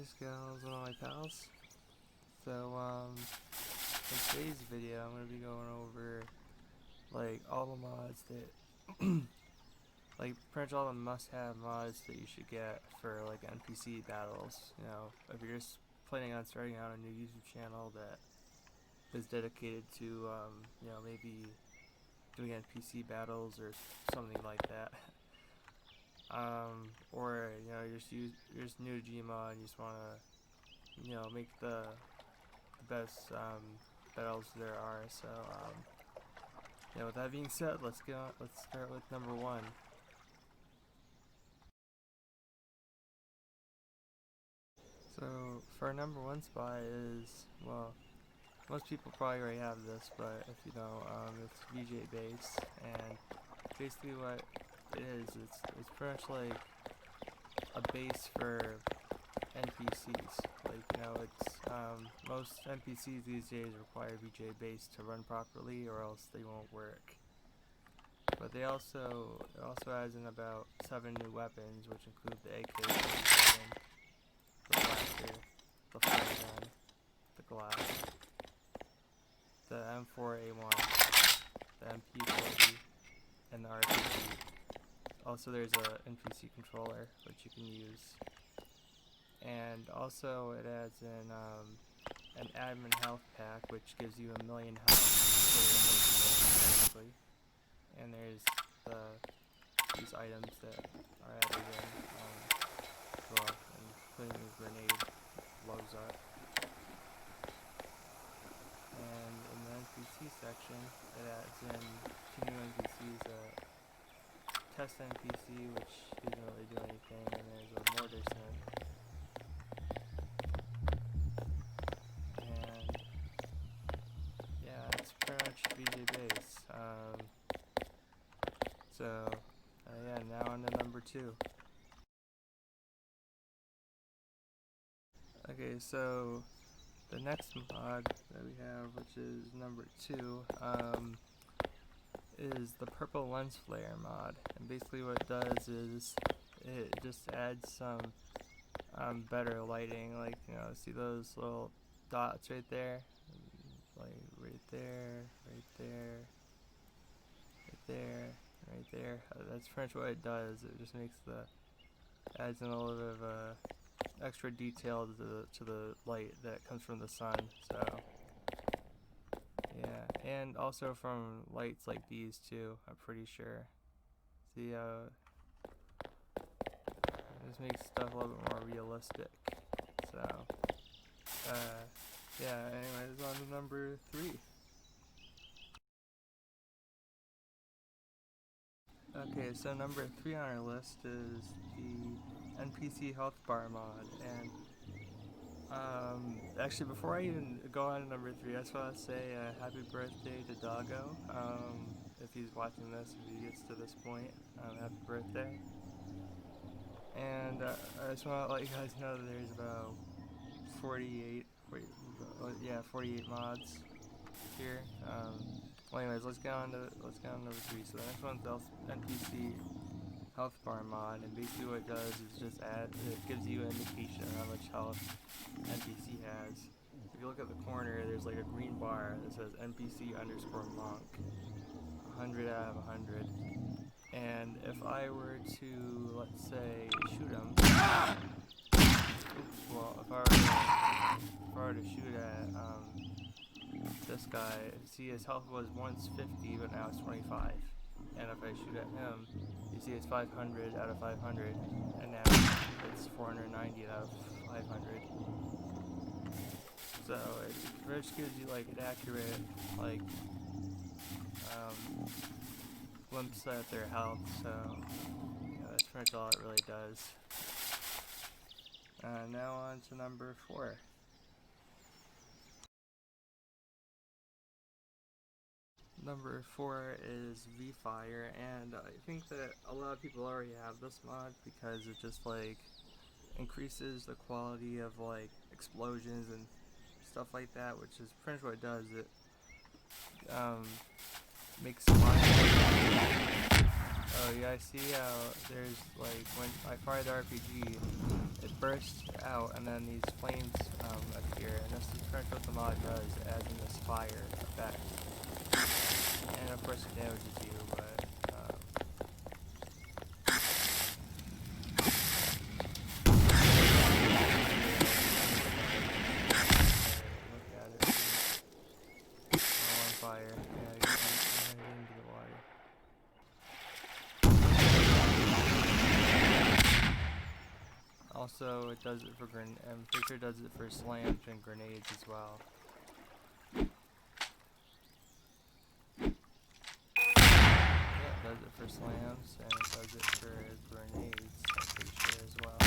guys, gals, and all my pals. So, in today's video, I'm going to be going over, like, all the mods that, like, pretty much all the must-have mods that you should get for, like, NPC battles. You know, if you're just planning on starting out a new YouTube channel that is dedicated to, you know, maybe doing NPC battles or something like that. Or, you know, you're just new to gmod and you just want to, you know, make the best battles there are. So, yeah, with that being said, let's start with number 1. So, for our number 1 spot is, well, most people probably already have this, but if you don't, it's VJ base, and basically what it is, it's pretty much like a base for NPCs. Like, you know, it's most NPCs these days require VJ base to run properly, or else they won't work. But it also adds in about 7 new weapons, which include the AK-47, the blaster, the flare gun, the glass, the M4A1, the MP40, and the RPG. Also, there's a NPC controller which you can use, and also it adds in an admin health pack which gives you 1,000,000 health, technically. And there's these items that are added in, well, including a grenade blows up. And in the NPC section, it adds in 2 new NPCs. Test NPC, which doesn't really do anything, and there's a mortarsmith. And yeah, it's pretty much VJ base. So yeah, now on to number 2. Okay, so the next mod that we have, which is number 2, is the purple lens flare mod. And basically what it does is it just adds some better lighting. Like, you know, see those little dots right there? Like right there, right there, right there, right there. That's pretty much what it does. It just adds in a little bit of extra detail to the light that comes from the sun. So yeah, and also from lights like these too, I'm pretty sure. See how it just makes stuff a little bit more realistic. So yeah, anyways, on to number 3. Okay, so number 3 on our list is the NPC health bar mod. And actually, before I even go on to number 3, I just want to say happy birthday to Doggo. If he's watching this, if he gets to this point, happy birthday. And I just want to let you guys know that there's about 48 mods here. Well, anyways, let's get on to number 3. So the next one's the NPC health bar mod, and basically what it does is just it gives you an indication of how much health NPC has. If you look at the corner, there's like a green bar that says NPC_monk, 100 out of 100. And if I were to, let's say, shoot him, well, if I were to shoot at this guy, see his health was once 50, but now it's 25. And if I shoot at him, you see it's 500 out of 500, and now it's 490 out of 500. So it just gives you like an accurate, like, glimpse at their health. So yeah, that's pretty much all it really does. Now on to number 4. Number 4 is V-Fire, and I think that a lot of people already have this mod because it just like increases the quality of like explosions and stuff like that, which is pretty much what it does. It makes fire. Oh yeah, I see how there's like when I fire the RPG, it bursts out, and then these flames appear, and this is pretty much what the mod does, adds in this fire effect. And of course it damages you, but look at it. Oh, on fire. Yeah, you can into the water. Also, it does it for I'm pretty sure it does it for slams and grenades as well. Yeah, it does it for slams and it does it for grenades, I'm pretty sure as well.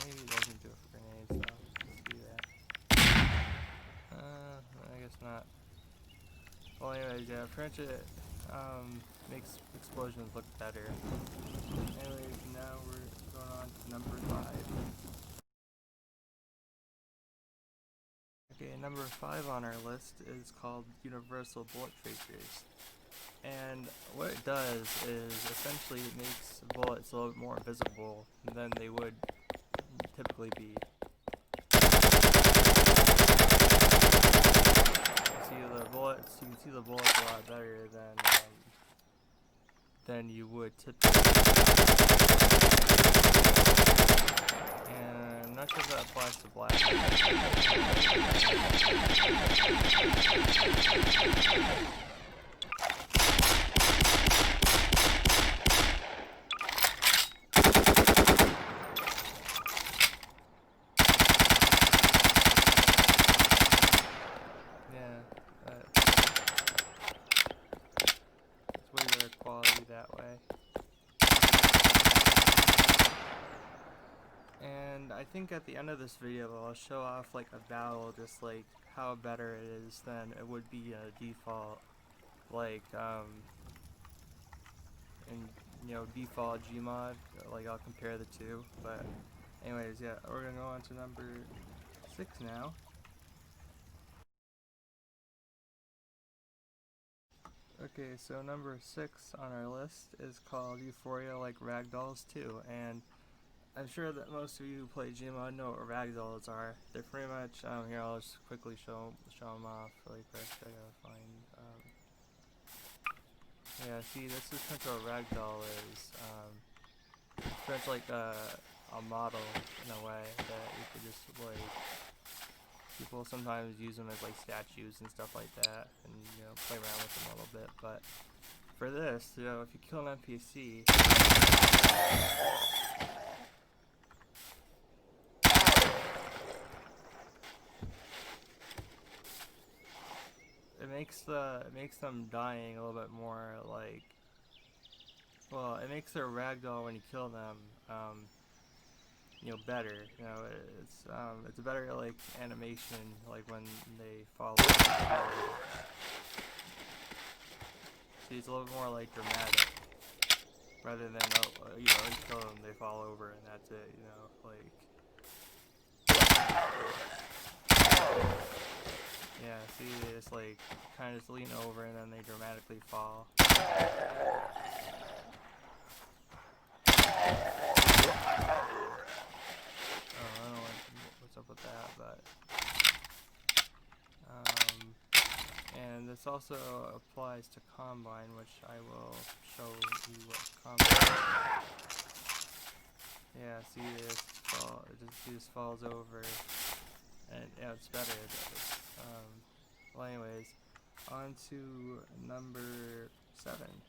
Maybe it doesn't do it for grenades though. Let's do that. I guess not. Well, anyways, yeah, pretty much it makes explosions look better. Anyways, now we're going on to number 5. Okay, number 5 on our list is called Universal Bullet Tracers. And what it does is essentially it makes bullets a little bit more visible than they would typically be. You can see the bullets a lot better than you would typically. And I'm not sure if that applies to black. It's way better quality that way. And I think at the end of this video I'll show off like a battle, just like how better it is than it would be a default, like in default gmod. Like I'll compare the two. But anyways, yeah, we're gonna go on to number 6 now. Okay, so number 6 on our list is called Euphoria Like Ragdolls 2, and I'm sure that most of you who play gmod know what ragdolls are. They're pretty much, here I'll just quickly show them off really quick. I gotta find, yeah, see, this is pretty much what a ragdoll is. It's pretty much like a model in a way that you could just like, people sometimes use them as like statues and stuff like that, and play around with them a little bit. But for this, if you kill an NPC, it makes them dying a little bit more like, well, it makes their ragdoll when you kill them, better. It's a better like animation, like when they fall over. See, it's a little bit more like dramatic, rather than you kill them, they fall over, and that's it. Like. Yeah, see, they just like kind of just lean over and then they dramatically fall. Oh, I don't know what's up with that, but and this also applies to Combine, which I will show you what Combine is. Yeah, see, it just falls over, and yeah, it's better. Well, anyways, on to number 7.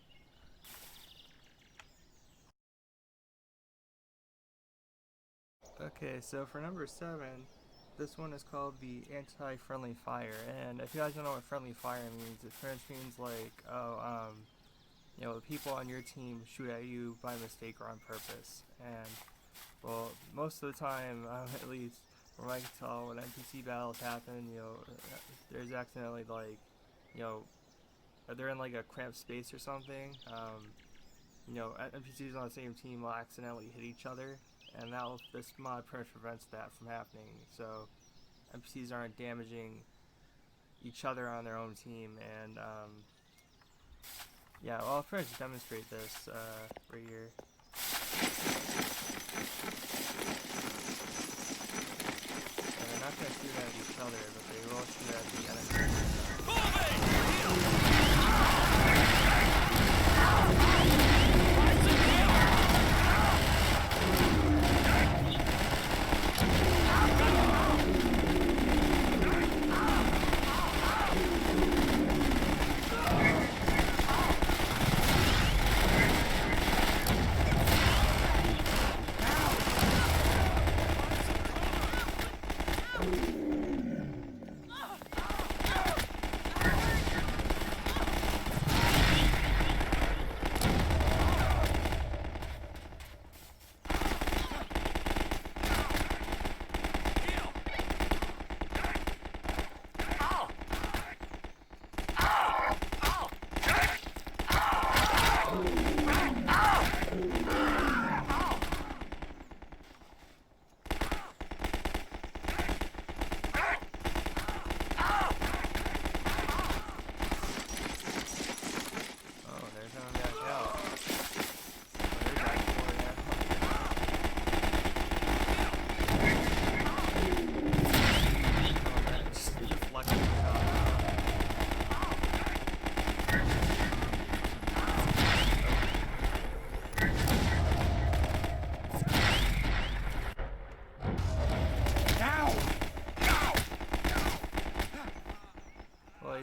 Okay, so for number 7, this one is called the anti-friendly fire. And if you guys don't know what friendly fire means, it pretty much means like, the people on your team shoot at you by mistake or on purpose. And well, most of the time, at least, from what I can tell, when NPC battles happen, there's accidentally like, they're in like a cramped space or something. NPCs on the same team will accidentally hit each other, and this mod pretty much prevents that from happening. So NPCs aren't damaging each other on their own team, and yeah, well, I'll try to demonstrate this right here. And they're not going to shoot at each other, but they will shoot at the enemy.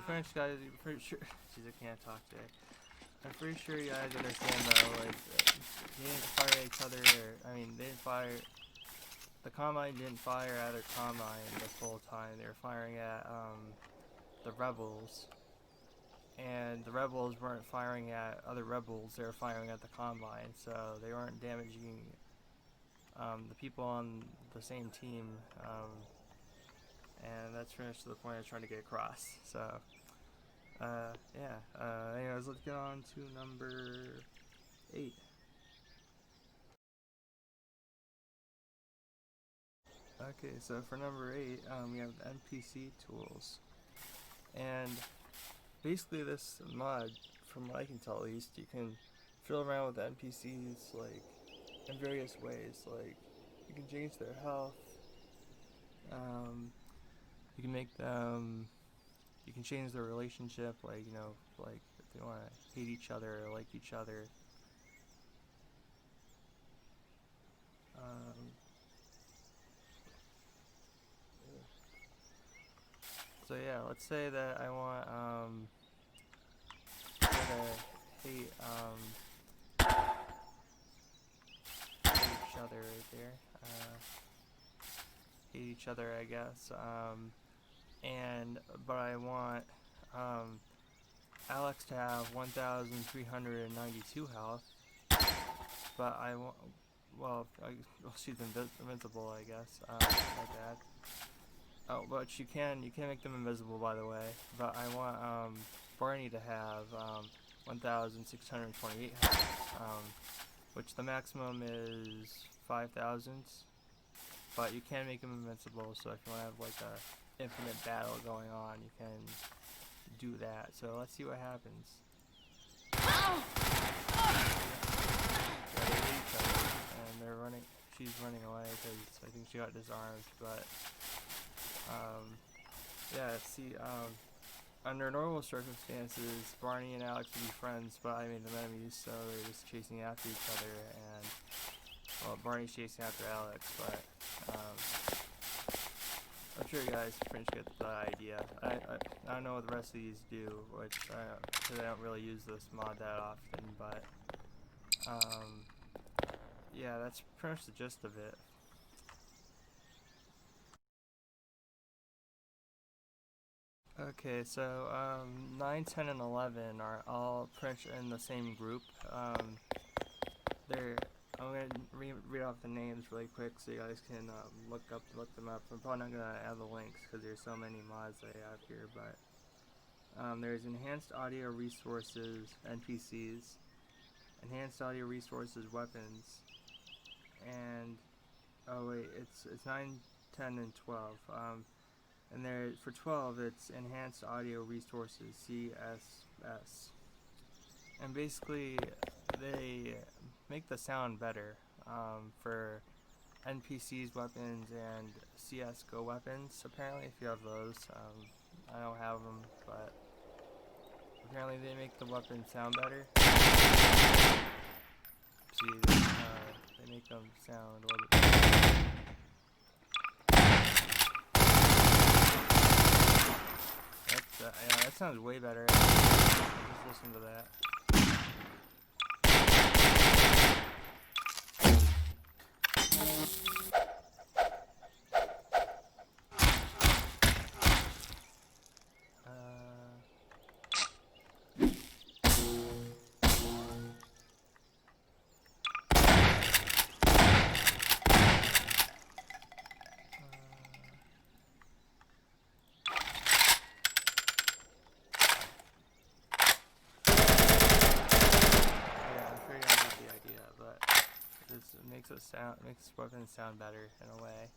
French guys, I'm pretty sure. Jeez, I can't talk today. I'm pretty sure you guys understand though. Like, they didn't fire at each other. I mean, they didn't fire. The Combine didn't fire at their Combine this whole time. They were firing at the rebels, and the rebels weren't firing at other rebels. They were firing at the Combine, so they weren't damaging the people on the same team. And that's pretty much the point I was trying to get across. So, yeah. Anyways, let's get on to number 8. Okay, so for number 8, we have the NPC tools. And basically this mod, from what I can tell at least, you can fiddle around with the NPCs, like, in various ways. Like, you can change their health, you can make them, you can change their relationship, like, you know, like, if they want to hate each other or like each other. So yeah, let's say that I want, to hate, each other right there, hate each other, I guess, but I want Alex to have 1,392 health, but I want, well, she's invincible, I guess, like that. Oh, but you can make them invisible, by the way, but I want Barney to have 1,628 health, which the maximum is 5,000, but you can make them invincible, so if you want to have like a infinite battle going on, you can do that. So let's see what happens. And they're running, she's running away because I think she got disarmed, but yeah, see, under normal circumstances, Barney and Alex would be friends, but I made them enemies, so they're just chasing after each other, and, well, Barney's chasing after Alex, but, I'm sure you guys pretty much get the idea. I don't know what the rest of these do, which, because I don't really use this mod that often, but, yeah, that's pretty much the gist of it. Okay, so 9, 10, and 11 are all pretty much in the same group. I'm gonna read off the names really quick so you guys can look them up. I'm probably not gonna add the links because there's so many mods that I have here, but there's enhanced audio resources NPCs, enhanced audio resources weapons, and oh wait, it's 9, 10, and 12. And there, for 12, it's Enhanced Audio Resources, CSS. and basically they make the sound better for NPCs weapons and CS:GO weapons. Apparently, if you have those, I don't have them, but apparently they make the weapons sound better. See, they make them sound a little bit better. Yeah, that sounds way better. Just listen to that. Makes weapons sound better in a way.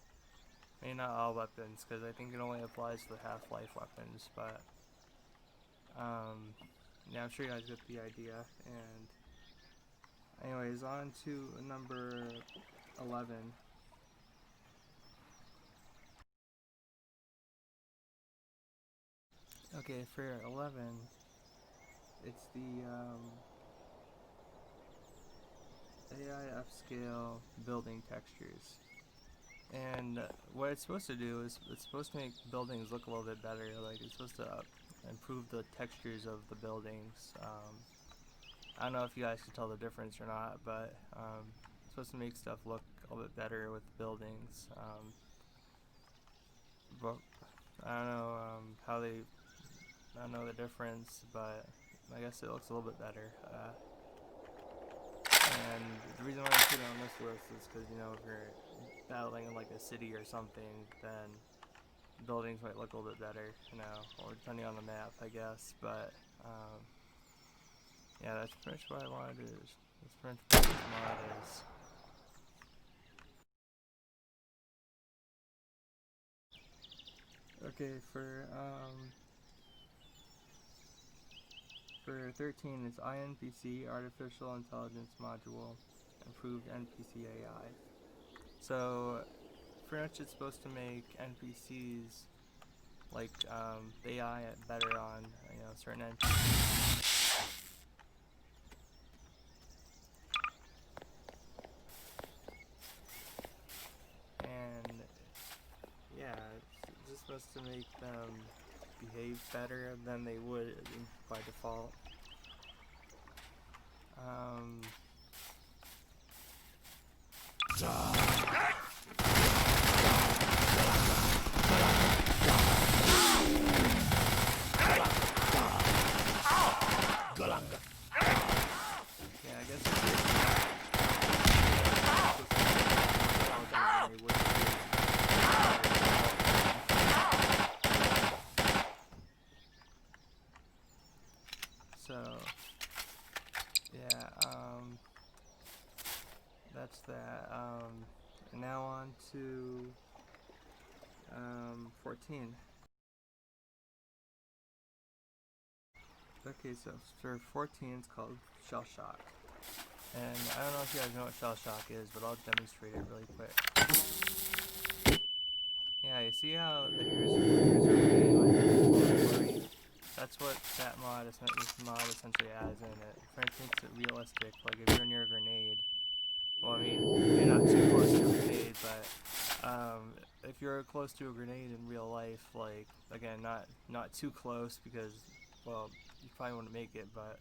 Maybe not all weapons, because I think it only applies to the Half-Life weapons, but yeah, I'm sure you guys get the idea. And anyways, on to number 11. Okay, for 11, it's the AI upscale building textures. And what it's supposed to do is it's supposed to make buildings look a little bit better. Like, it's supposed to improve the textures of the buildings. I don't know if you guys can tell the difference or not, but it's supposed to make stuff look a little bit better with buildings. But I don't know I don't know the difference, but I guess it looks a little bit better. And the reason why I put it on this list is because, you know, if you're battling in like a city or something, then buildings might look a little bit better, you know, or depending on the map, I guess. But yeah, that's pretty much what I wanted to do. That's pretty much what this mod is. Okay, for 13, it's INPC, Artificial Intelligence Module, Improved NPC AI. So, pretty much it's supposed to make NPCs, like, AI better on, you know, certain NPCs. And, yeah, it's just supposed to make them behave better than they would by default. Yeah, I guess so, yeah, that's that. Now on to 14. Okay, so for 14, it's called Shell Shock. And I don't know if you guys know what Shell Shock is, but I'll demonstrate it really quick. Yeah, you see how the ears are really like, that's what that mod, this mod essentially adds in it. It makes it realistic. Like, if you're near a grenade, well, I mean, you're not too close to a grenade, but if you're close to a grenade in real life, like, again, not too close, because, well, you probably wouldn't make it, but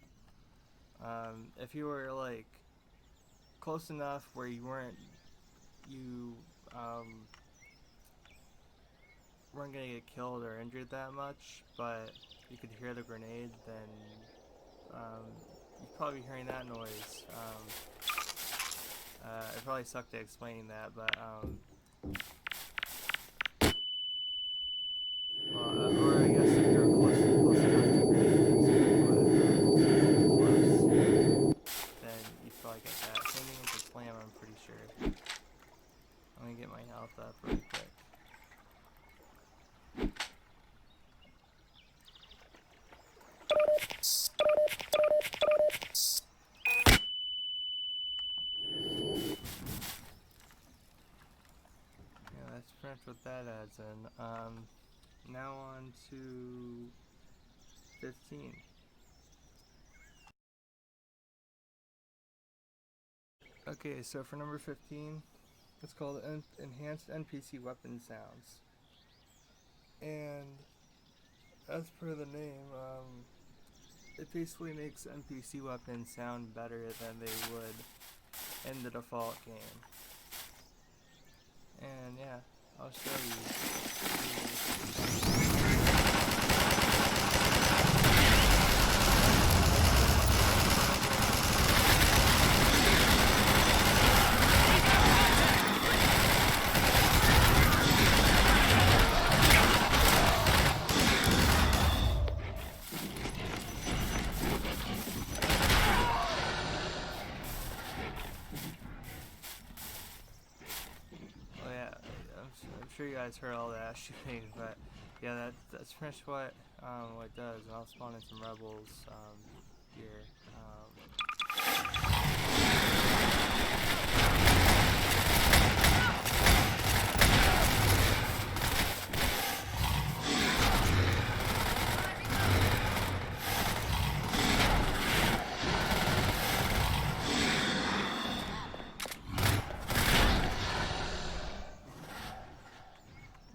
if you were, like, close enough where you weren't gonna get killed or injured that much, but you could hear the grenade, then you'd probably be hearing that noise. It probably sucked at explaining that, but well, or I guess if you're close enough to grenades, then you'd probably get that. Same thing with the slam, I'm pretty sure. Let me get my health up really quick. pretty much what that adds in. Now on to 15. Okay, so for number 15, it's called Enhanced NPC Weapon Sounds. And as per the name, it basically makes NPC weapons sound better than they would in the default game. And yeah, I'll show you. I'm sure you guys heard all that shooting, but yeah, that's pretty much what it does. And I'll spawn in some rebels here.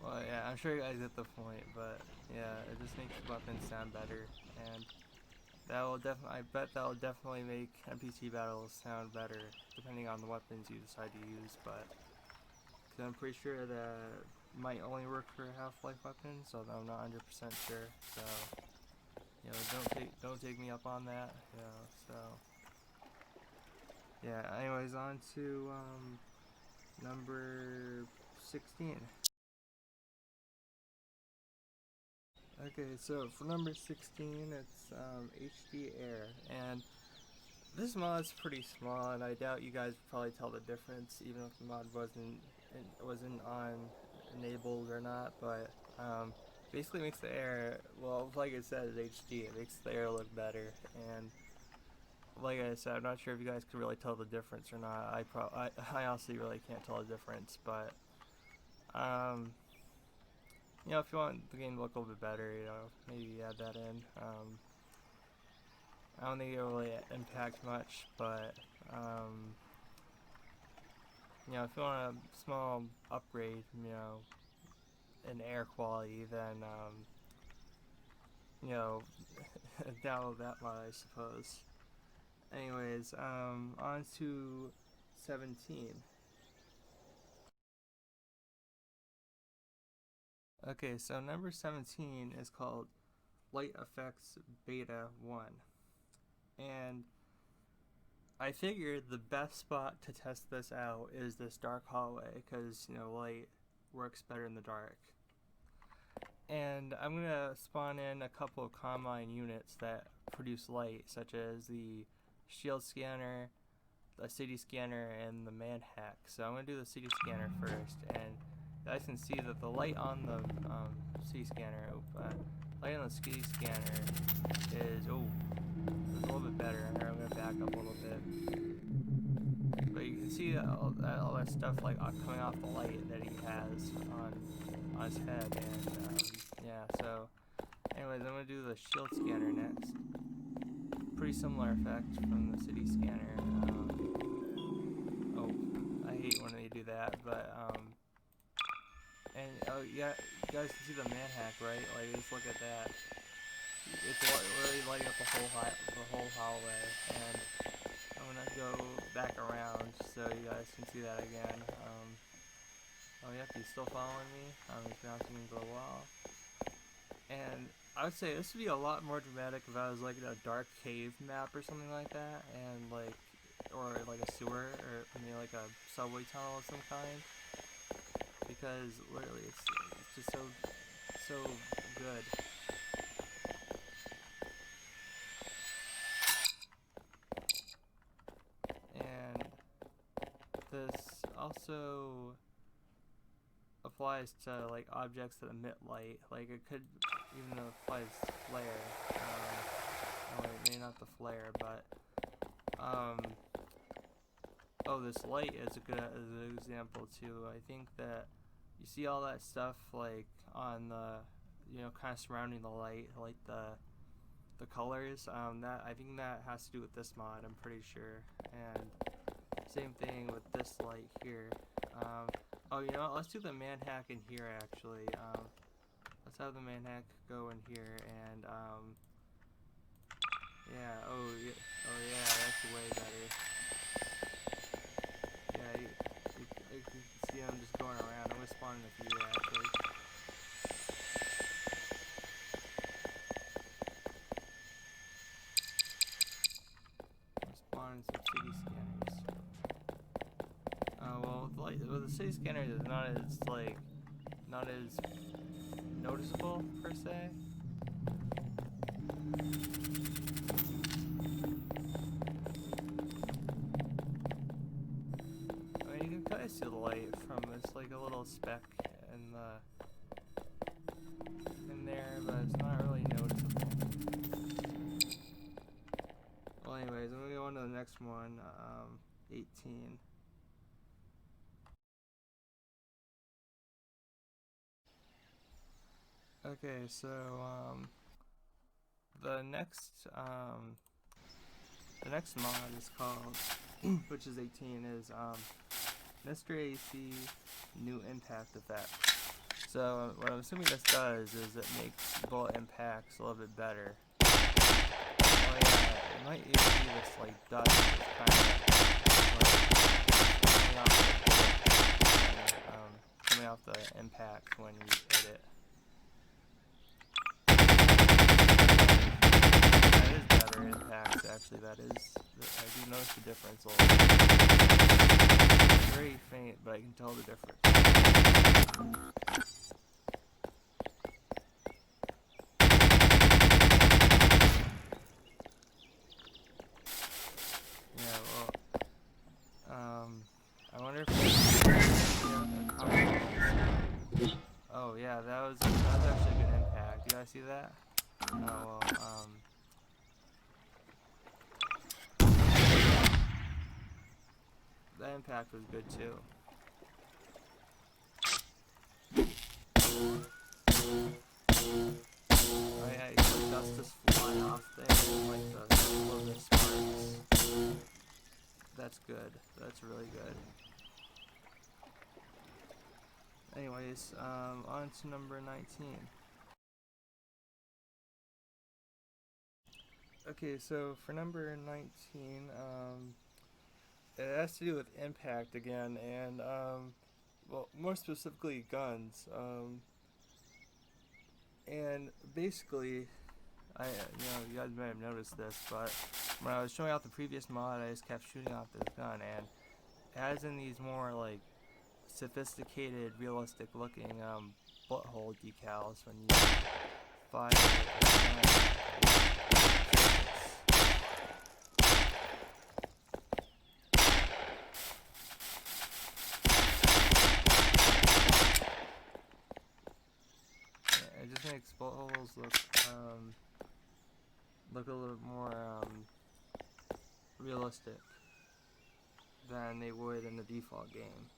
Well, yeah, I'm sure you guys get the point, but yeah, it just makes weapons sound better, and I bet that will definitely make NPC battles sound better, depending on the weapons you decide to use. But cause I'm pretty sure that might only work for Half-Life weapons, so I'm not 100% sure. So you know, don't take me up on that. You know, so yeah. Anyways, on to number 16. Okay, so for number 16, it's HD Air, and this mod's pretty small, and I doubt you guys would probably tell the difference, even if the mod wasn't on enabled or not. But basically makes the air, well, like it says, HD. It makes the air look better, and like I said, I'm not sure if you guys could really tell the difference or not. I honestly really can't tell the difference, but you know, if you want the game to look a little bit better, you know, maybe add that in. I don't think it'll really impact much, but you know, if you want a small upgrade, you know, in air quality, then you know, download that mod, I suppose. Anyways, on to 17. Okay, so number 17 is called Light Effects Beta 1. And I figured the best spot to test this out is this dark hallway, because, you know, light works better in the dark. And I'm going to spawn in a couple of combine units that produce light, such as the shield scanner, the city scanner, and the manhack. So I'm going to do the city scanner first, and you guys can see that the light on the city scanner, light on the city scanner is, it's a little bit better. Here, I'm going to back up a little bit. But you can see all that stuff like coming off the light that he has on his head, and yeah, so anyways, I'm going to do the shield scanner next. Pretty similar effect from the city scanner. I hate when they do that, but and yeah, you guys can see the manhack, right? Like, just look at that. It's really lighting up the whole hallway, and I'm gonna go back around so you guys can see that again. Oh yep, he's still following me. He's bouncing into the wall, and I would say this would be a lot more dramatic if I was like in a dark cave map or something like that, and or like a sewer, or maybe like a subway tunnel of some kind, because literally it's just so good. And this also applies to like objects that emit light. Like, it could even apply to flare. Maybe not the flare, but this light is a good example too. I think that you see all that stuff like on the, kind of surrounding the light, like the colors. That I think that has to do with this mod. I'm pretty sure. And same thing with this light here. Oh, you know what? Let's do the man hack in here actually. Let's have the man hack go in here and yeah. Oh yeah. That's way better. Yeah, you can see them just going around. I'm gonna spawn in a few actually. I'm spawning some city scanners. Well, the city scanner is not as noticeable per se. I mean, you can kind of see the light from it's like a little speck in there, but it's not really noticeable. Well, anyways, I'm gonna go on to the next one. 18. Okay, so the next mod is called, which is 18, is Mr. AC new impact effect. So what I'm assuming this does is it makes bullet impacts a little bit better. Oh yeah, it might even be this like dust that's kind of like coming off the impact when you hit it. That is better impacts actually. I do notice the difference a little bit. It's very faint, but I can tell the difference. Yeah, well, I wonder if oh yeah, that was actually a good impact. You guys see that? Oh well, that impact was good too. Oh yeah, you can dust just fly off there like the little bit sparks. That's good. That's really good. Anyways, on to number 19. Okay, so for number 19, it has to do with impact again, and well, more specifically guns. And basically, you guys may have noticed this, but when I was showing out the previous mod, I just kept shooting off this gun, and it has in these more like sophisticated, realistic looking bullet hole decals when you fire it. It just makes bullet holes look a little more realistic than they would in the default game.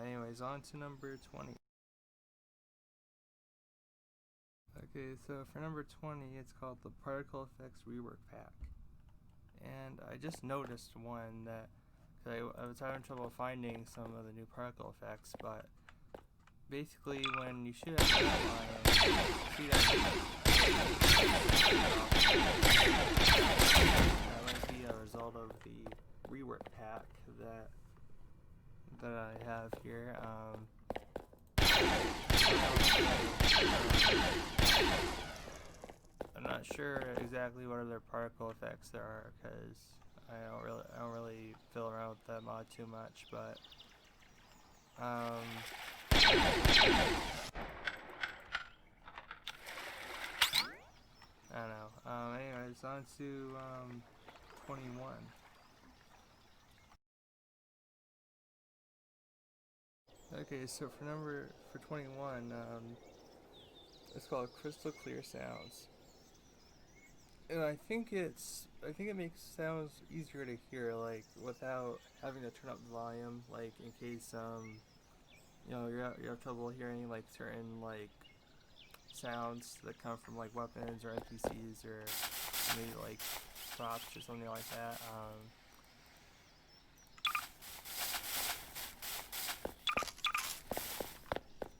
Anyways, on to number 20. Okay, so for number 20, it's called the Particle Effects Rework Pack. And I just noticed one that, cause I was having trouble finding some of the new particle effects, but basically when you shoot at the line, see that might be a result of the rework pack that I have here. I'm not sure exactly what other particle effects there are because I don't really fill around with that mod too much, but I don't know. Anyways, on to 21. Okay, so for 21, it's called Crystal Clear Sounds. And I think it makes sounds easier to hear, like without having to turn up the volume, like in case you have trouble hearing like certain like sounds that come from like weapons or NPCs or maybe like props or something like that.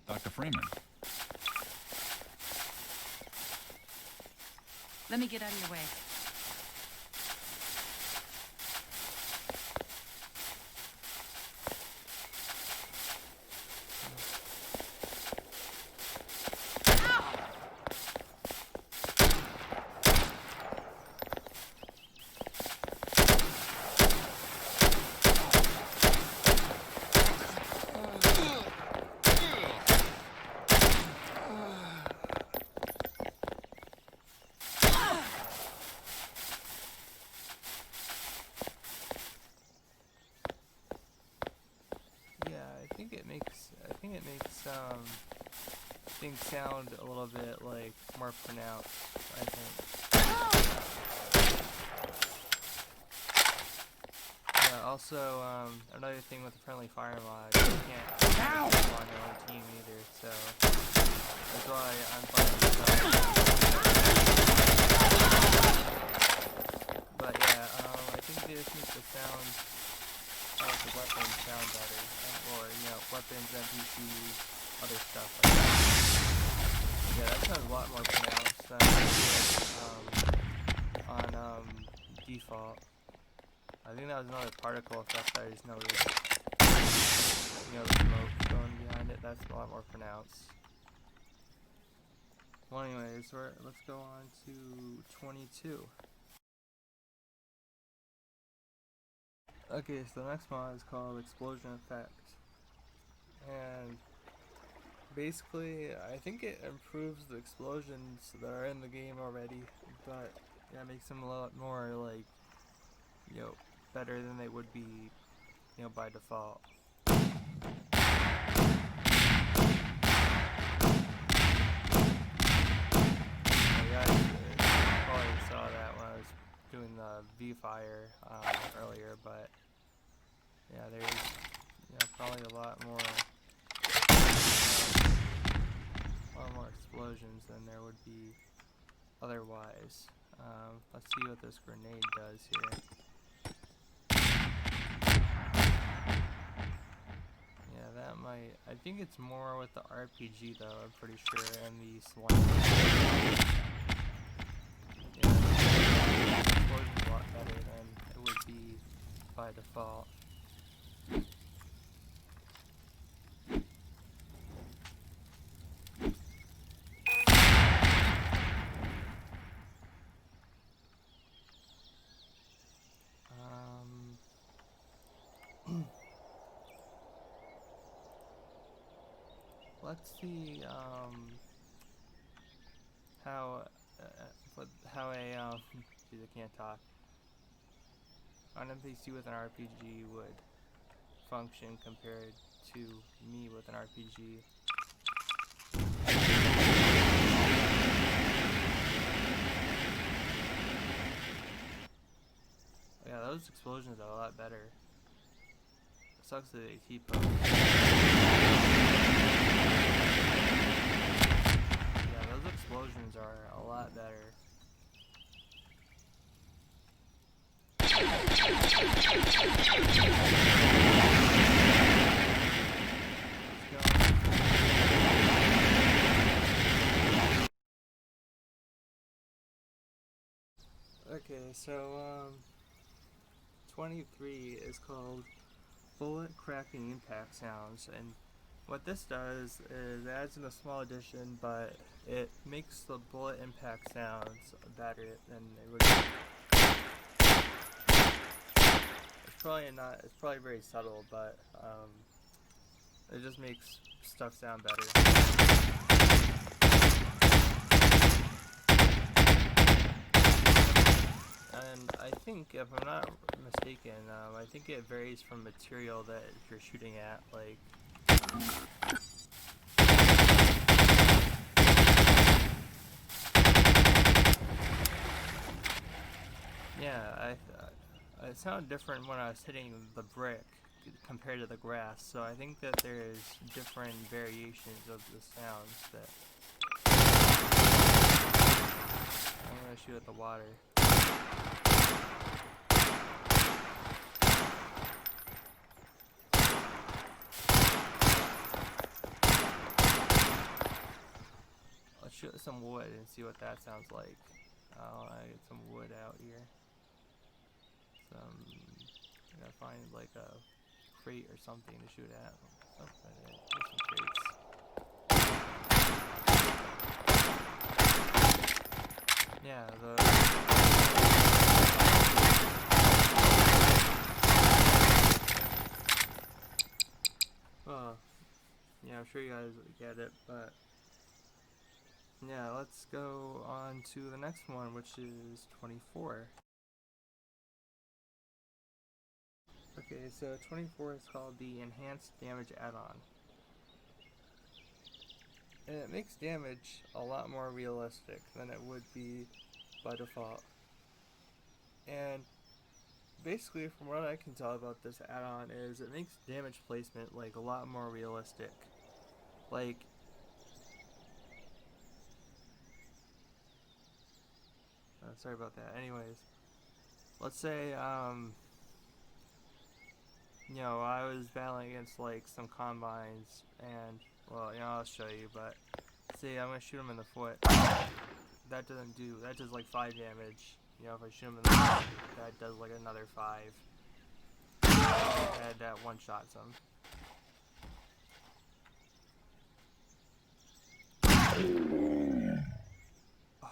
Dr. Freeman. Let me get out of your way. I think it makes things sound a little bit like more pronounced, I think. Yeah, also another thing with the friendly fire mod, you can't have people on your own team either, so that's why I'm finding this But yeah, I think they just make the sound of the weapons sound better, or weapons, NPCs, other stuff like that. Yeah, that sounds a lot more pronounced than on default. I think that was another particle effect I just noticed. The smoke going behind it, that's a lot more pronounced. Well, anyways, let's go on to 22. Okay, so the next mod is called Explosion Effect, and basically I think it improves the explosions that are in the game already, but yeah, it makes them a lot more like, better than they would be, by default. Yeah, I probably saw that when I was doing the V-Fire earlier, but yeah, there's probably a lot more explosions than there would be otherwise. Let's see what this grenade does here. Yeah, that might. I think it's more with the RPG though. I'm pretty sure, and the slime. Yeah, the explosion's a lot better than it would be by default. Let's see how geez, I can't talk. An NPC with an RPG would function compared to me with an RPG. Yeah, those explosions are a lot better. It sucks that they T-pose. Yeah, those explosions are a lot better. Okay, so 23 is called bullet cracking impact sounds, and what this does is it adds in a small addition, but it makes the bullet impact sounds better than it would be. It's probably very subtle, but it just makes stuff sound better. And I think, if I'm not mistaken, I think it varies from material that you're shooting at, like... yeah, it sounded different when I was hitting the brick compared to the grass, so I think that there's different variations of the sounds that I'm gonna shoot at the water. Let's shoot some wood and see what that sounds like. I get some wood out here. I gotta find like a crate or something to shoot at. Oh, there's some crates. Yeah, well, yeah, I'm sure you guys get it, but yeah, let's go on to the next one, which is 24. Okay, so 24 is called the Enhanced Damage Add-on. And it makes damage a lot more realistic than it would be by default. And basically, from what I can tell about this add-on, is it makes damage placement like a lot more realistic. Like, sorry about that. Anyways, let's say you know, I was battling against like some combines, and well, you know, I'll show you. But see, I'm gonna shoot him in the foot. That does like 5 damage. You know, if I shoot him in the foot, that does like another 5. And that one-shots him.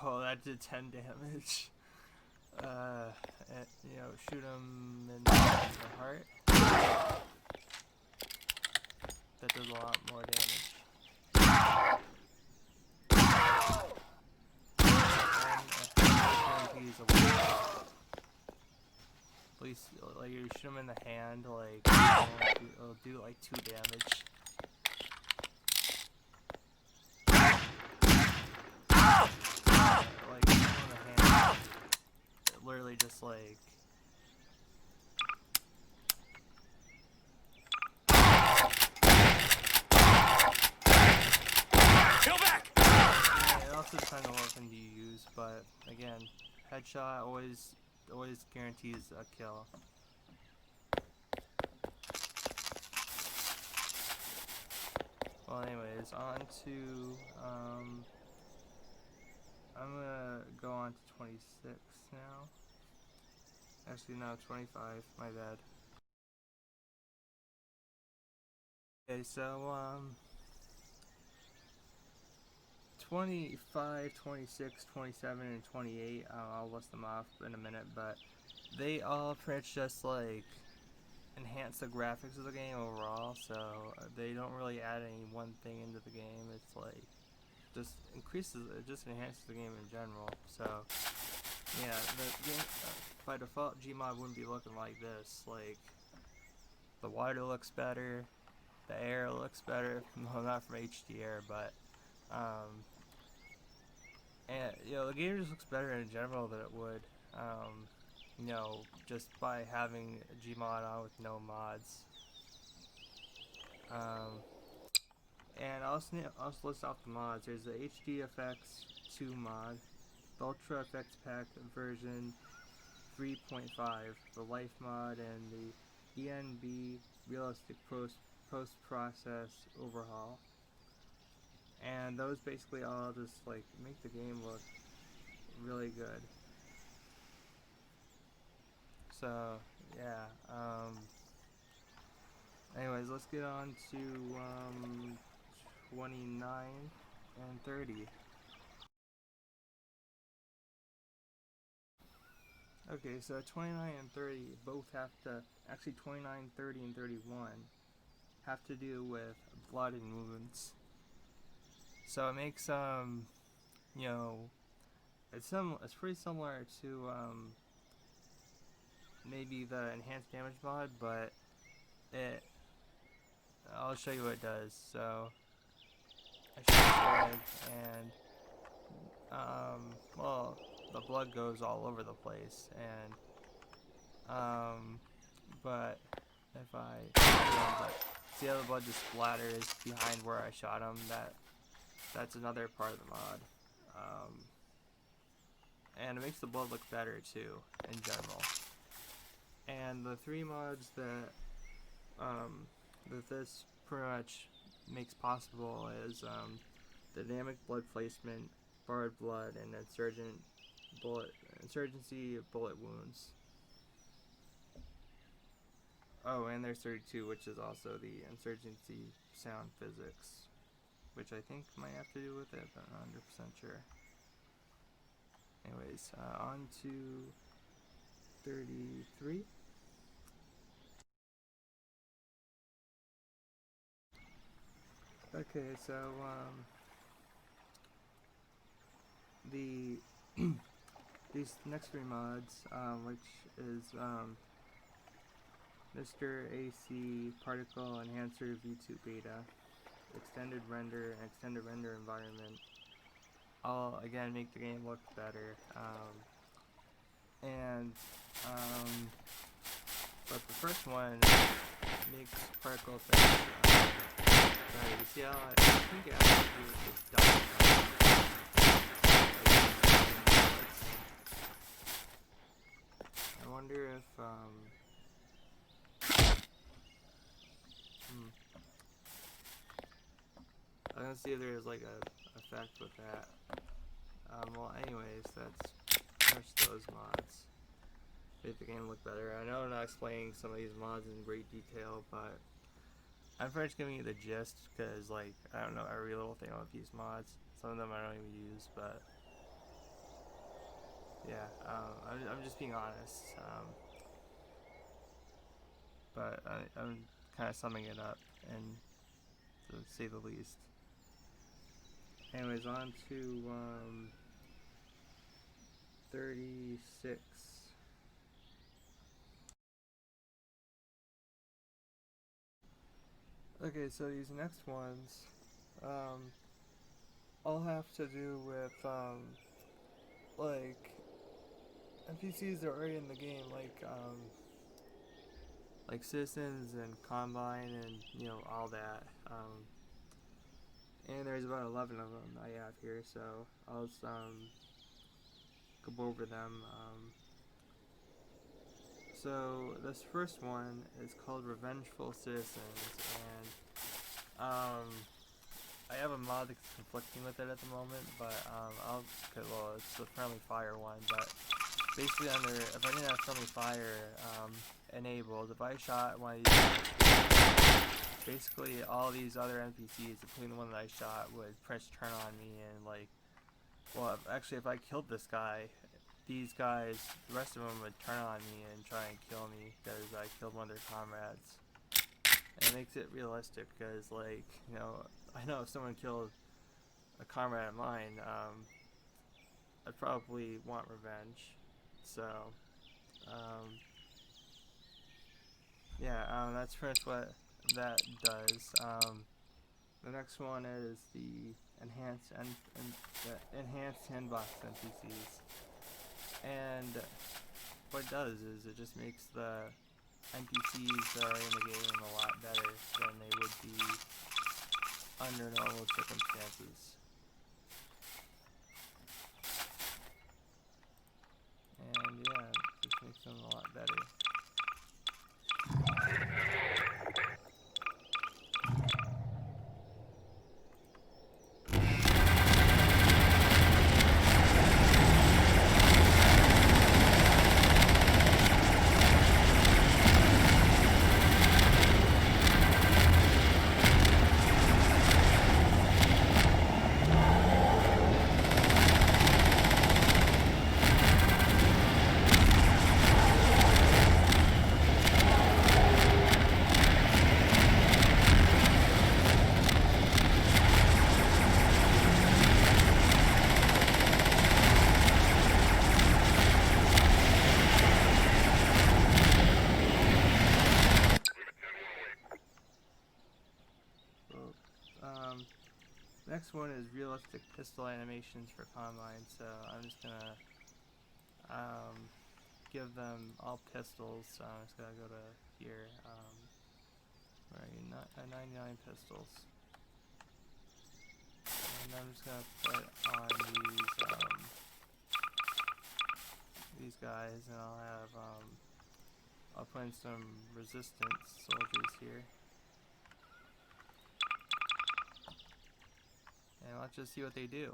Oh, that did 10 damage. And, you know, shoot him in the heart. That does a lot more damage. And at least, like, you shoot him in the hand, like, it'll do like 2 damage. Like, shoot him in the hand, it literally just like. It kind of weapon to use, but again, headshot always guarantees a kill. Well, anyways, on to I'm gonna go on to 26 now. Actually, no, 25. My bad. Okay, so 25, 26, 27, and 28, I'll list them off in a minute, but they all pretty much just like enhance the graphics of the game overall, so they don't really add any one thing into the game. It's like just enhances the game in general. So yeah, the game by default gmod wouldn't be looking like this. Like, the water looks better, the air looks better. Well, not from HDR, but and you know, the game just looks better in general than it would, you know, just by having a gmod on with no mods. And I'll list off the mods. There's the HDFX 2 mod, the Ultra Effects Pack version 3.5, the Life mod, and the ENB Realistic Post-Process Overhaul. And those basically all just like make the game look really good. So yeah. Anyways, let's get on to 29 and 30. Okay, so 29 and 30 both have to, actually 29, 30, and 31 have to do with blood and wounds. So it makes you know, it's pretty similar to maybe the enhanced damage mod, but I'll show you what it does. So I shoot blood, and well, the blood goes all over the place, and But if I, see how the blood just splatters behind where I shot him? That's another part of the mod. And it makes the blood look better too, in general. And the three mods that this pretty much makes possible is dynamic blood placement, borrowed blood, and insurgency of bullet wounds. Oh, and there's 32, which is also the insurgency sound physics, which I think might have to do with it, but I'm not 100% sure. Anyways, on to 33. Okay, so these next three mods, which is Mr. AC Particle Enhancer V2 Beta, Extended Render, and Extended Render Environment, all again make the game look better. But the first one makes particle effects. You see how I think it has to do with this double. I wonder if I don't see if there's like a effect with that. Well, anyways, that's pretty much those mods. Make the game look better. I know I'm not explaining some of these mods in great detail, but I'm pretty much giving you the gist because, like, I don't know every little thing about these mods. Some of them I don't even use, but yeah, I'm just being honest. But I'm kind of summing it up, and to say the least. Anyways, on to 36. Okay, so these next ones all have to do with like NPCs that are already in the game, like citizens and combine and all that. And there's about 11 of them I have here, so I'll just go over them. So this first one is called Revengeful Citizens, and I have a mod that's conflicting with it at the moment, but it's the friendly fire one, but basically if I didn't have friendly fire enabled, if I shot one of these, basically all these other NPCs, including the one that I shot, would press turn on me and if I killed this guy, these guys, the rest of them would turn on me and try and kill me because I killed one of their comrades. And it makes it realistic because, I know if someone killed a comrade of mine, I'd probably want revenge. So, that's pretty much what that does. The next one is the enhanced handbox NPCs. And what it does is it just makes the NPCs that are in the game a lot better than they would be under normal circumstances. And yeah, it just makes them a lot better. Next one is realistic pistol animations for Combine, so I'm just gonna give them all pistols, so I'm just gonna go to here. Where are you? 99 pistols. And I'm just gonna put on these guys, and I'll put in some resistance soldiers here. And let's just see what they do.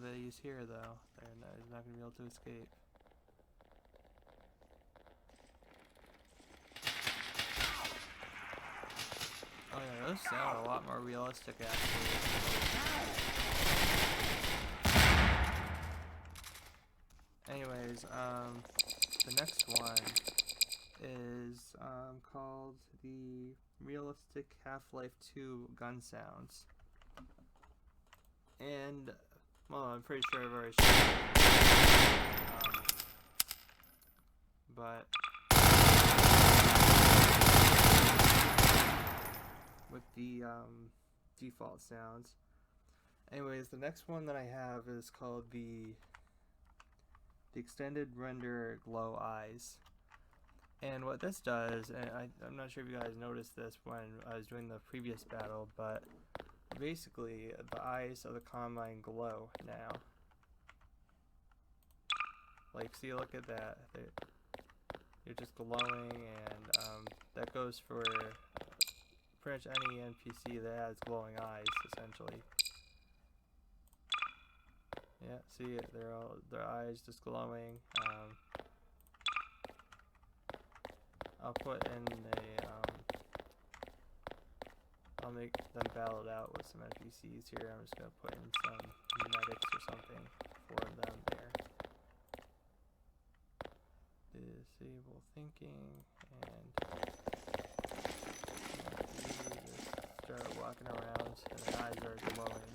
That he's here though. He's not going to be able to escape. Oh yeah, those sound a lot more realistic actually. Anyways, the next one is called the Realistic Half-Life 2 Gun Sounds. And well, I'm pretty sure I've already shown it. But with the default sounds. Anyways, the next one that I have is called the Extended Render Glow Eyes. And what this does, and I'm not sure if you guys noticed this when I was doing the previous battle, but basically the eyes of the Combine glow now. Like, see, look at that. You're just glowing, and that goes for pretty much any NPC that has glowing eyes, essentially. Yeah, see it, their eyes just glowing. I'll put in I'll make them battle it out with some NPCs here. I'm just gonna put in some medics or something for them there. Disable thinking, and just start walking around, and their eyes are glowing.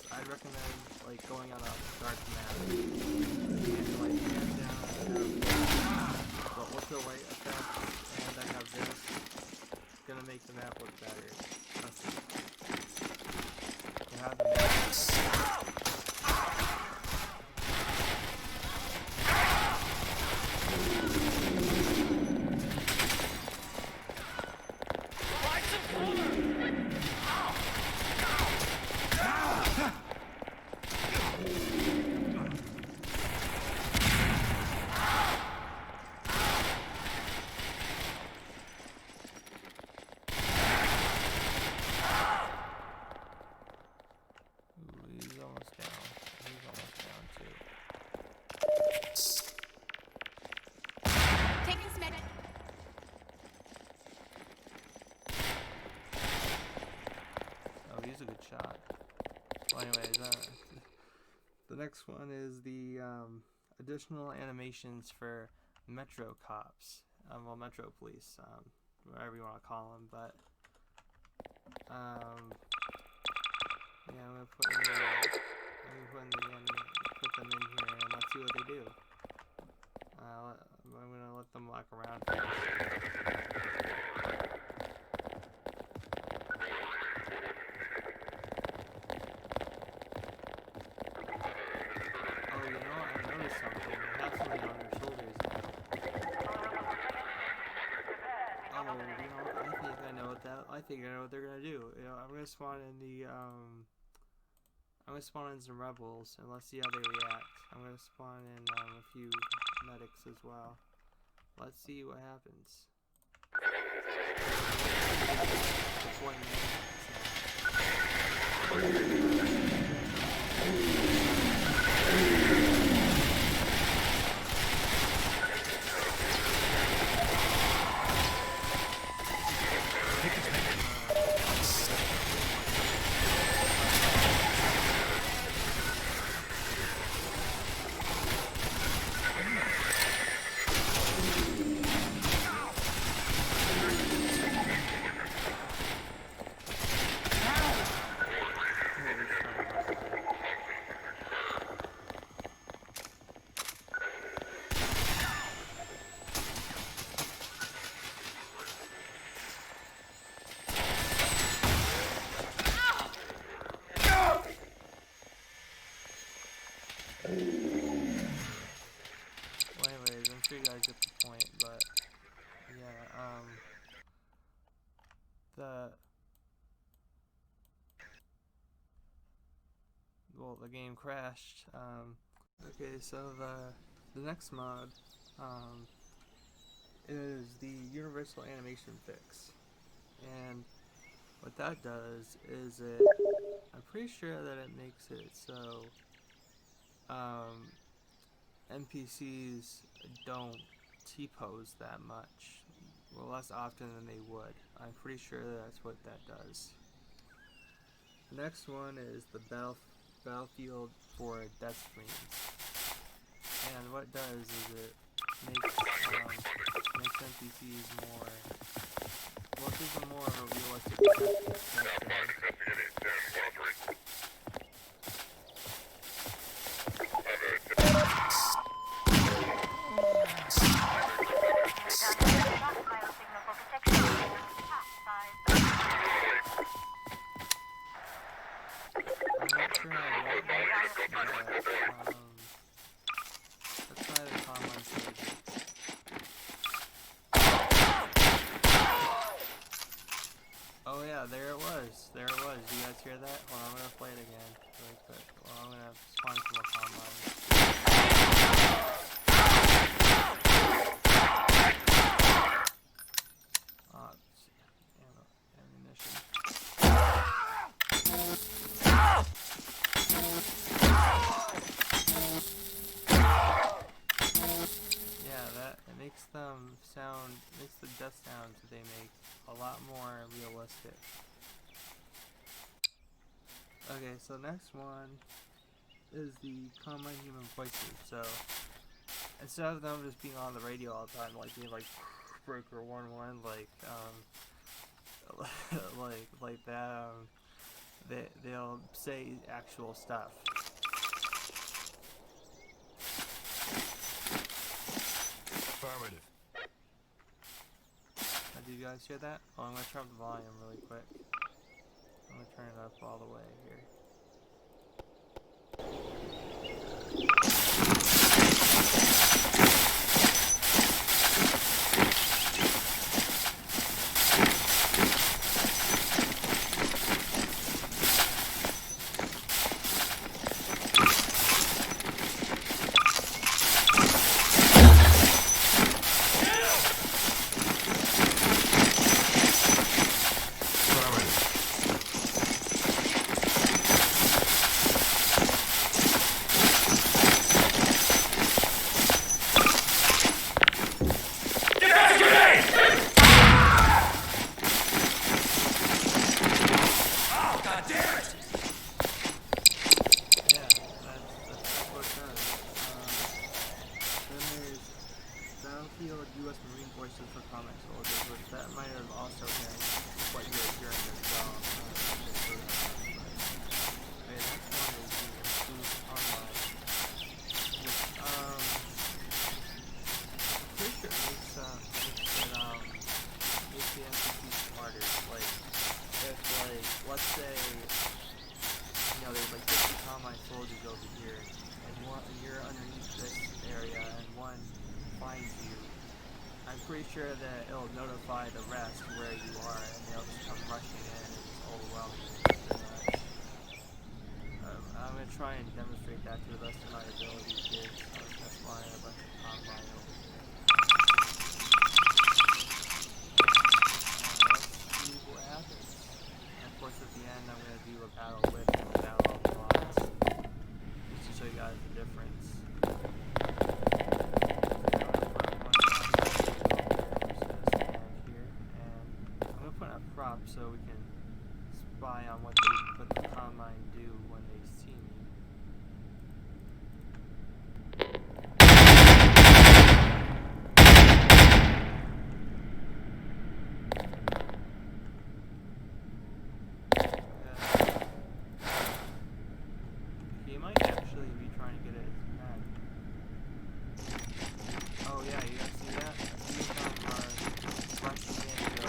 I'd recommend like going on a dark map and like hand down the ultraviolet effect, and I have this. It's gonna make the map look better. You have the map. shot. Well, anyways, the next one is the additional animations for Metro Cops. Well, Metro Police, whatever you want to call them, but yeah, I'm gonna put them in here and let's see what they do. I'm gonna let them walk around first. Oh, you know what? I noticed something. They have something on their shoulders now. Oh, you know what? I think I know what they're gonna do. You know, I'm gonna spawn in some rebels and let's see how they react. I'm gonna spawn in a few medics as well. Let's see what happens. Well, anyways, I'm sure you guys get the point, but yeah, the game crashed. Okay, so the next mod is the universal animation fix, and what that does is I'm pretty sure that it makes it so NPCs don't T-pose that much, well, less often than they would. I'm pretty sure that's what that does. The next one is the Battlefield for death screens, and what it does is it makes NPCs more, well, it gives them more of a realistic death scene. Oh yeah, there it was. Do you guys hear that? Well, I'm gonna play it again really quick. Well, I'm gonna spawn some more combines. Ammunition. Makes the death sounds that they make a lot more realistic. Okay, so next one is the common human voices. So instead of them just being on the radio all the time, like being like Broker 1-1, like that, they'll say actual stuff. Affirmative. Did you guys hear that? Oh, I'm gonna turn up the volume really quick. I'm gonna turn it up all the way here. soldiers over here, and you're underneath this area, and one finds you, I'm pretty sure that it'll notify the rest where you are, and they'll just come rushing in and just overwhelm you pretty much. I'm going to try and demonstrate that to the best of my ability here, so I'm going to fly a bunch of combine over here. Let's see what happens. And of course at the end I'm going to do a battle with and a battle of mods, just to show you guys the difference. So we can spy on what the combine do when they see me. He might actually be trying to get it mad. Oh yeah, you guys see that? A few of them are rushing in to go.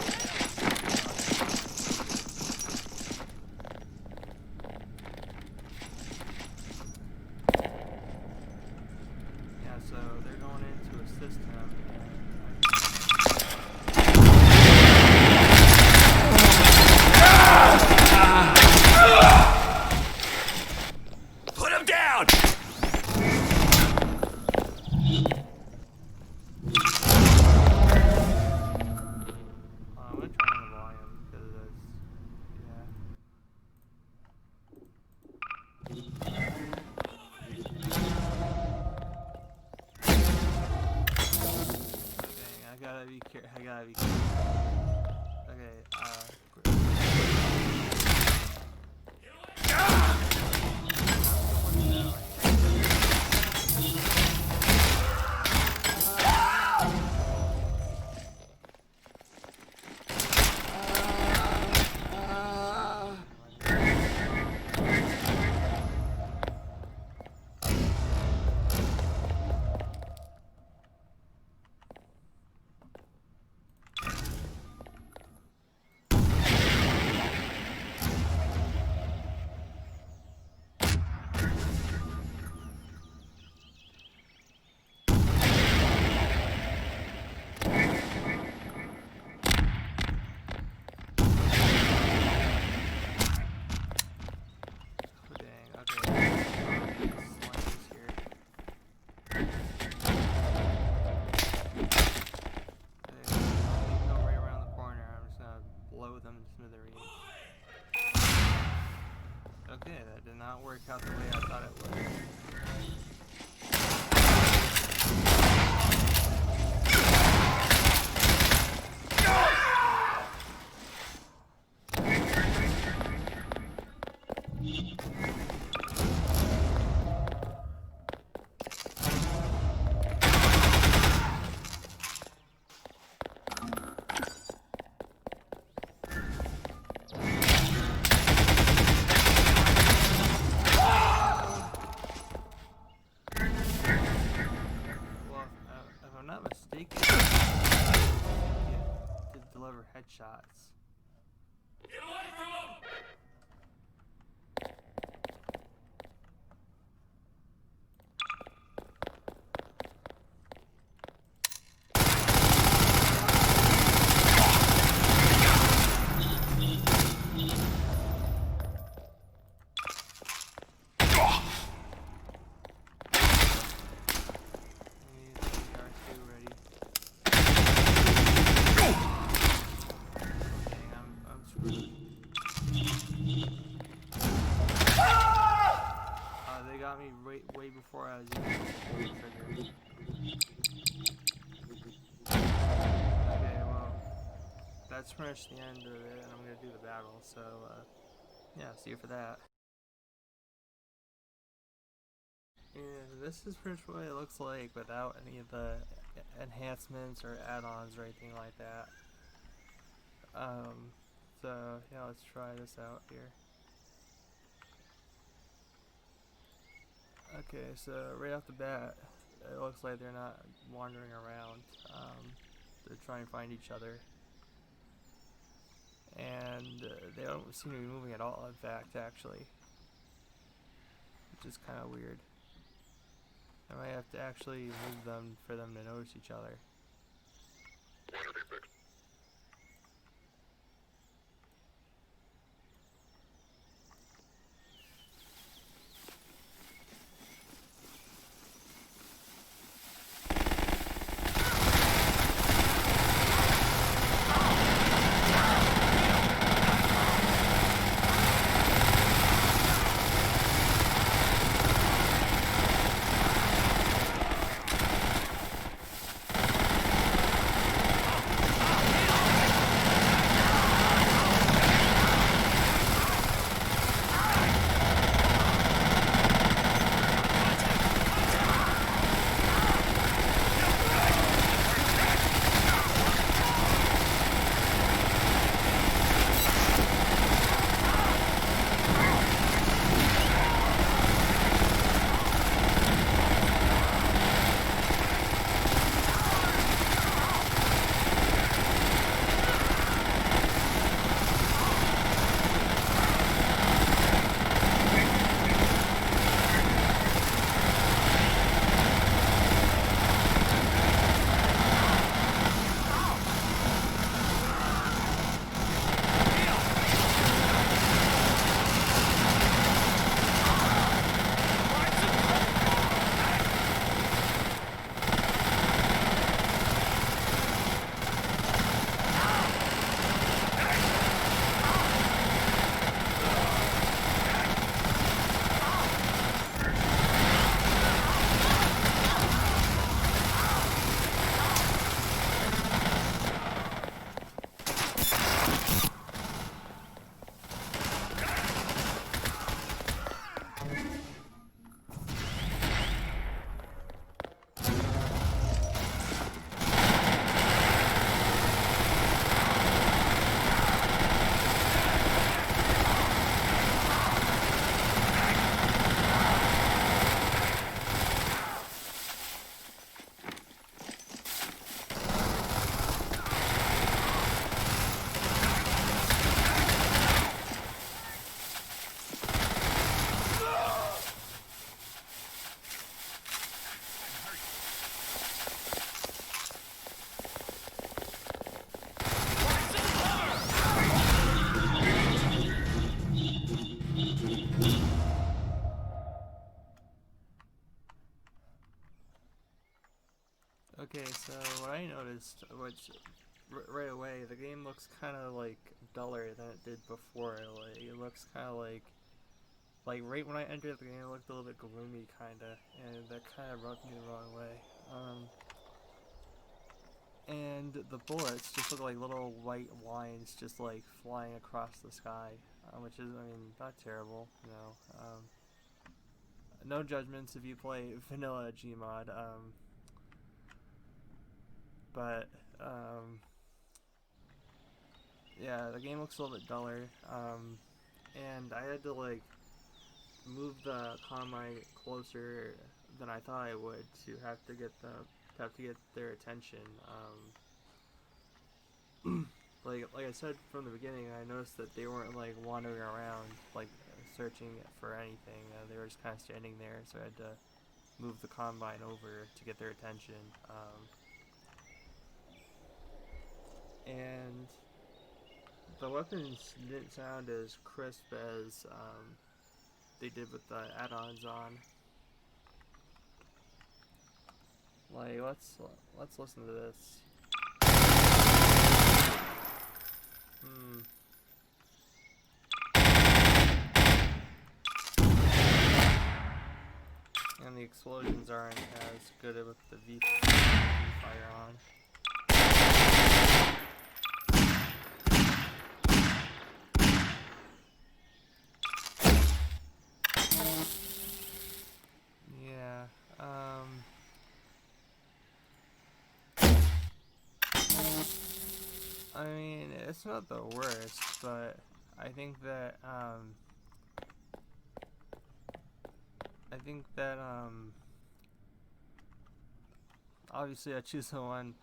So they're going in to assist him, and put him down! I'm gonna turn on the volume because it's, I gotta be careful. Okay, okay, that did not work out the way I thought it would. Deliver headshots. Get away from him! They got me way before I was even pulled the trigger. Okay, well, that's pretty much the end of it, and I'm gonna do the battle, so, yeah, see you for that. And this is pretty much what it looks like without any of the enhancements or add-ons or anything like that. So, yeah, let's try this out here. Okay, so right off the bat, it looks like they're not wandering around. They're trying to find each other. And they don't seem to be moving at all, in fact, actually. which is kind of weird. I might have to actually move them for them to notice each other. Okay, so what I noticed, which right away, the game looks kind of like duller than it did before. Like it looks kind of like right when I entered the game, it looked a little bit gloomy, kind of, and that kind of rubbed me the wrong way. And the bullets just look like little white lines just like flying across the sky, which is, I mean, not terrible, you know. No judgments if you play vanilla gmod. But yeah, the game looks a little bit duller, and I had to like move the combine closer than I thought I would to have to get their attention. Like I said from the beginning, I noticed that they weren't like wandering around like searching for anything. They were just kind of standing there, so I had to move the combine over to get their attention. And the weapons didn't sound as crisp as they did with the add-ons on. Like, let's listen to this. And the explosions aren't as good with the V fire on. Yeah, I mean, it's not the worst, but I think that, obviously I choose the one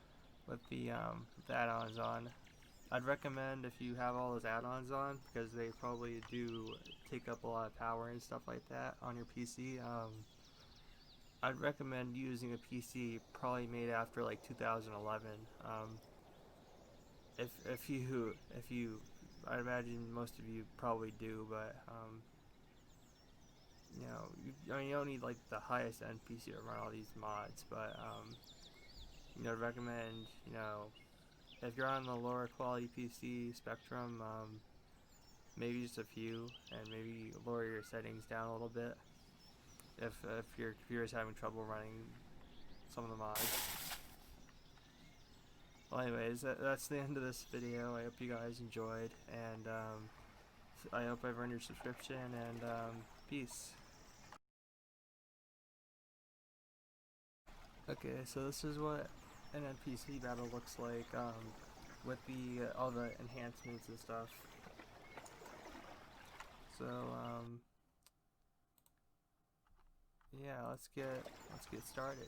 with the add-ons on. I'd recommend if you have all those add-ons on, because they probably do take up a lot of power and stuff like that on your PC. I'd recommend using a PC probably made after like 2011. If you, I imagine most of you probably do, but I mean, you don't need like the highest end PC to run all these mods, but I'd recommend, if you're on the lower quality PC spectrum, maybe just a few, and maybe lower your settings down a little bit if your computer is having trouble running some of the mods. Well, anyways, that's the end of this video. I hope you guys enjoyed, and I hope I've earned your subscription, and peace. Okay, so this is what an NPC battle looks like with all the enhancements and stuff. So yeah, let's get started.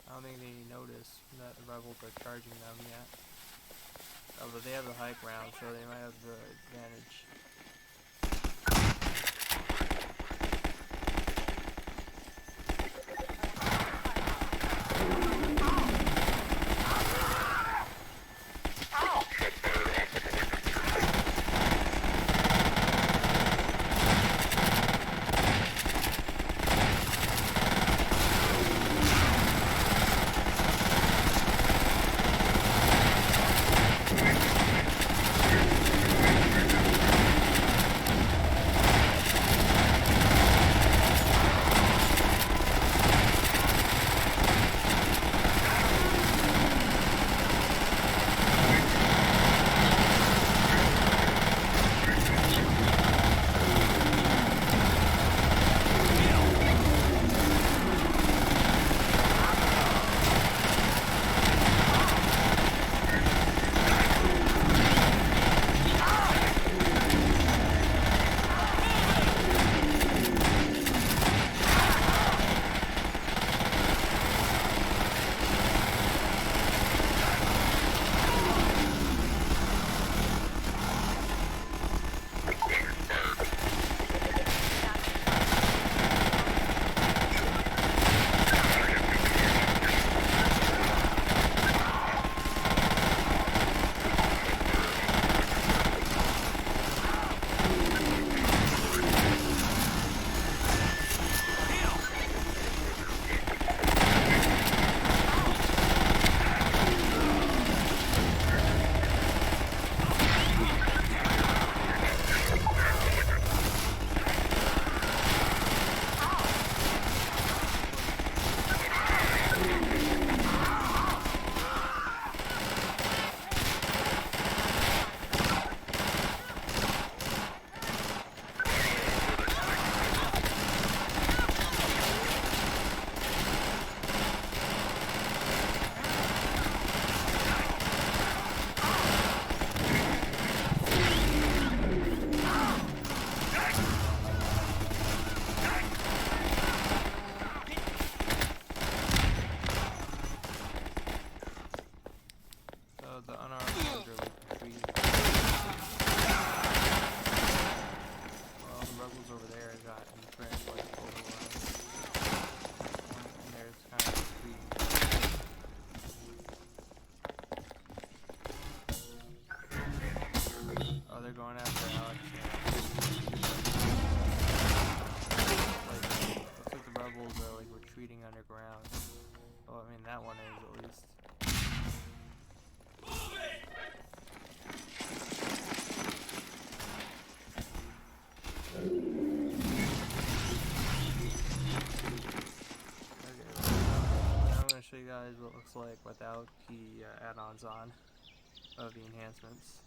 I don't think they notice that the rebels are charging them yet. Oh, but they have the high ground, so they might have the advantage. The unarmed ones are like retreating. Well, the rebels over there got entrenched like a total and there's kind of retreating. Oh, they're going after Alex. Looks like the rebels are like retreating underground. Oh, I mean that one is at least. I'm going to show you guys what it looks like without the add-ons on of the enhancements.